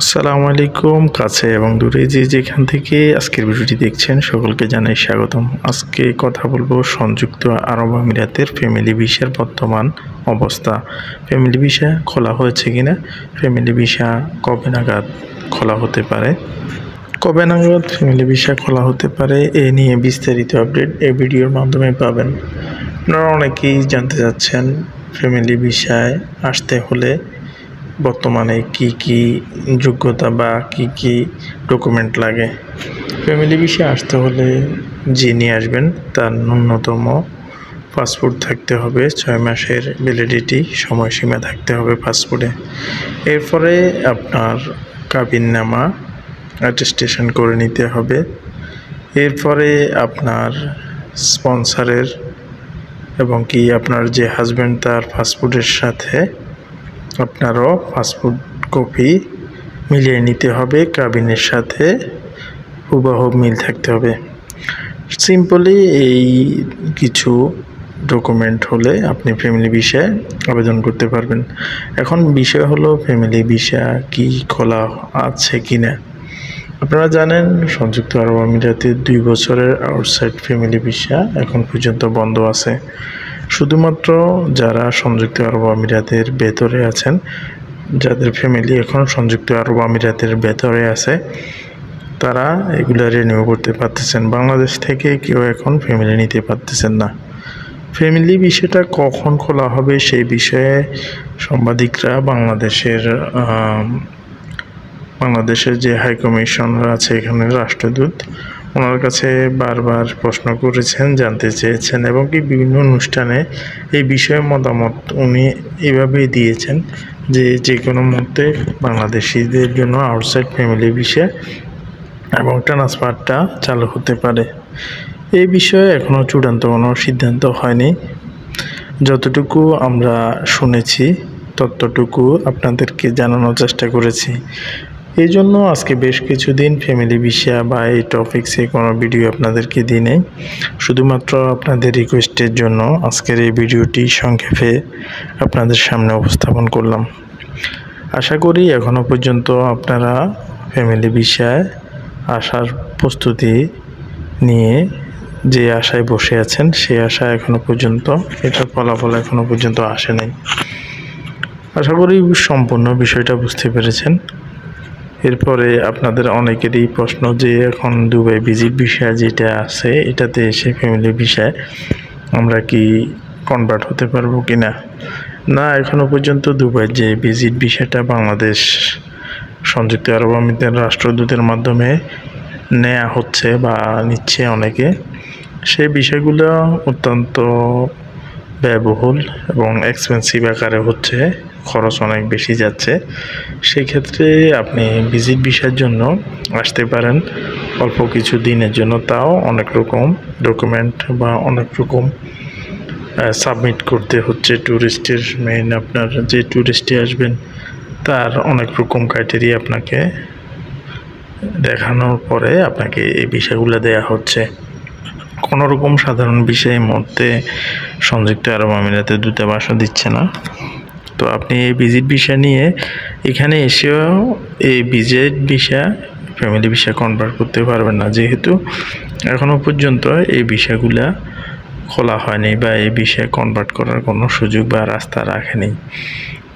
আসসালামু আলাইকুম। কাছে এবং দূরে যে যেখান থেকে আজকের ভিডিওটি দেখছেন সকলকে জানাই স্বাগতম। আজকে কথা বলবো সংযুক্ত আরব আমিরাতের ফ্যামিলি ভিসার বর্তমান অবস্থা। ফ্যামিলি ভিসা খোলা হয়েছে কিনা, ফ্যামিলি ভিসা কবে নাগাদ খোলা হতে পারে, কবে নাগাদ ফ্যামিলি ভিসা খোলা হতে পারে এ নিয়ে বিস্তারিত আপডেট এই ভিডিওর মাধ্যমে পাবেন। আপনারা অনেকেই জানতে চাচ্ছেন ফ্যামিলি ভিসায় আসতে হলে বর্তমানে কি কি যোগ্যতা বা কি ডকুমেন্ট লাগে। ফ্যামিলি ভিসায় আসতে হলে যে নিয়ে আসবেন তার ন্যূনতম পাসপোর্ট থাকতে হবে, 6 মাসের ভ্যালিডিটি সময়সীমা থাকতে হবে পাসপোর্টে। এরপরে আপনার কাবিননামা অ্যাটেস্টেশন করে নিতে হবে। এরপরে আপনার স্পন্সরের এবং কি আপনার যে হাজব্যান্ড তার পাসপোর্টের সাথে আপনারও পাসপোর্ট কপি মিলিয়ে নিতে হবে, কাবিনের সাথে হুবহু মিল থাকতে হবে। সিম্পলি এই কিছু ডকুমেন্ট হলে আপনি ফ্যামিলি ভিসায় আবেদন করতে পারবেন। এখন বিষয় হলো ফ্যামিলি ভিসা কি খোলা আছে কিনা। আপনারা জানেন সংযুক্ত আরব আমিরাতে 2 বছরের আউটসাইড ফ্যামিলি ভিসা এখন পর্যন্ত বন্ধ আছে। শুধুমাত্র যারা সংযুক্ত আরব আমিরাতের ভেতরে আছেন, যাদের ফ্যামিলি এখন সংযুক্ত আরব আমিরাতের ভেতরে আছে, তারা এগুলো রিনিউ করতে পারতেছেন। বাংলাদেশ থেকে কেউ এখন ফ্যামিলি নিতে পারতেছেন না। ফ্যামিলি বিষয়টা কখন খোলা হবে সেই বিষয়ে সাংবাদিকরা বাংলাদেশের যে হাই কমিশনার আছে এখানে রাষ্ট্রদূত, ওনার কাছে বারবার প্রশ্ন করেছেন, জানতে চেয়েছেন এবং কি বিভিন্ন অনুষ্ঠানে এই বিষয়ে মতামত উনি এভাবেই দিয়েছেন যে কোনো মুহূর্তে বাংলাদেশিদের জন্য আউটসাইড ফ্যামিলি ভিসা এবং ট্রান্সফারটা চালু হতে পারে। এই বিষয়ে এখনও চূড়ান্ত কোনো সিদ্ধান্ত হয়নি। যতটুকু আমরা শুনেছি ততটুকু আপনাদেরকে জানানোর চেষ্টা করেছি। এই জন্য আজকে বেশ কিছুদিন ফ্যামিলি ভিসা বা এই টপিক্সে কোনো ভিডিও আপনাদেরকে দিই নেই। শুধুমাত্র আপনাদের রিকোয়েস্টের জন্য আজকের এই ভিডিওটি সংক্ষেপে আপনাদের সামনে উপস্থাপন করলাম। আশা করি এখনও পর্যন্ত আপনারা ফ্যামিলি ভিসায় আসার প্রস্তুতি নিয়ে যে আশায় বসে আছেন সেই আশা এখনও পর্যন্ত এটার ফলাফল এখনও পর্যন্ত আসে নাই। আশা করি সম্পূর্ণ বিষয়টা বুঝতে পেরেছেন। এরপরে আপনাদের অনেকেরই প্রশ্ন যে এখন দুবাই ভিজিট ভিসা যেটা আছে এটাতে এসে ফ্যামিলি ভিসায় আমরা কি কনভার্ট হতে পারবো কি না। না, এখনও পর্যন্ত দুবাইয়ের যে ভিজিট ভিসাটা বাংলাদেশ সংযুক্ত আরব আমিরাতের রাষ্ট্রদূতের মাধ্যমে নেওয়া হচ্ছে বা নিচ্ছে অনেকে, সেই বিষয়গুলো অত্যন্ত ব্যয়বহুল এবং এক্সপেন্সিভ আকারে হচ্ছে, খরচ অনেক বেশি যাচ্ছে। সেই ক্ষেত্রে আপনি ভিজিট ভিসার জন্য আসতে পারেন অল্প কিছু দিনের জন্য, তাও অনেক রকম ডকুমেন্ট বা অনেক রকম সাবমিট করতে হচ্ছে। ট্যুরিস্টের মেইন আপনার যে ট্যুরিস্টে আসবেন তার অনেক রকম ক্রাইটেরিয়া আপনাকে দেখানোর পরে আপনাকে এই বিষয়গুলো দেয়া হচ্ছে। কোনো রকম সাধারণ বিষয়ের মধ্যে সংযুক্ত আরব আমিরাতে দূতাবাসও দিচ্ছে না। তো আপনি এই ভিজিট ভিসা নিয়ে এখানে এসেও এই visit visa family visa convert করতে পারবেন না, যেহেতু এখনও পর্যন্ত এই ভিসাগুলা খোলা হয়নি বা এই ভিসায় কনভার্ট করার কোনো সুযোগ বা রাস্তা রাখেনি।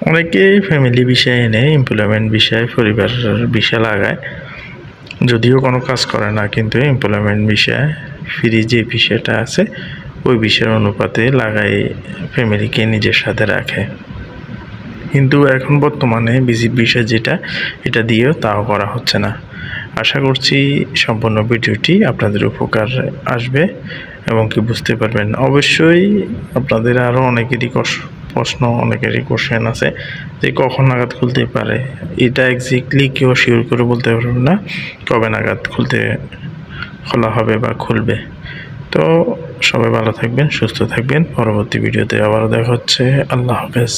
অনেকেই ফ্যামিলি ভিসা এনে এমপ্লয়মেন্ট ভিসায় পরিবারের ভিসা লাগায়, যদিও কোনো কাজ করে না, কিন্তু এমপ্লয়মেন্ট ভিসায় ফ্রি যে ভিসাটা আছে ওই ভিসার অনুপাতে লাগাই ফ্যামিলিকে নিজের সাথে রাখে। কিন্তু এখন বর্তমানে ভিজিট ভিসা যেটা এটা দিয়েও তাও করা হচ্ছে না। আশা করছি সম্পূর্ণ ভিডিওটি আপনাদের উপকার আসবে এবং কি বুঝতে পারবেন। অবশ্যই আপনাদের আরও অনেকেরই প্রশ্ন, অনেকেরই কোশ্চেন আছে যে কখন নাগাদ খুলতে পারে। এটা এক্স্যাক্টলি কেউ শিওর করে বলতে পারবে না কবে নাগাদ খোলা হবে বা খুলবে। তো সবাই ভালো থাকবেন, সুস্থ থাকবেন। পরবর্তী ভিডিওতে আবারও দেখা হচ্ছে। আল্লাহ হাফেজ।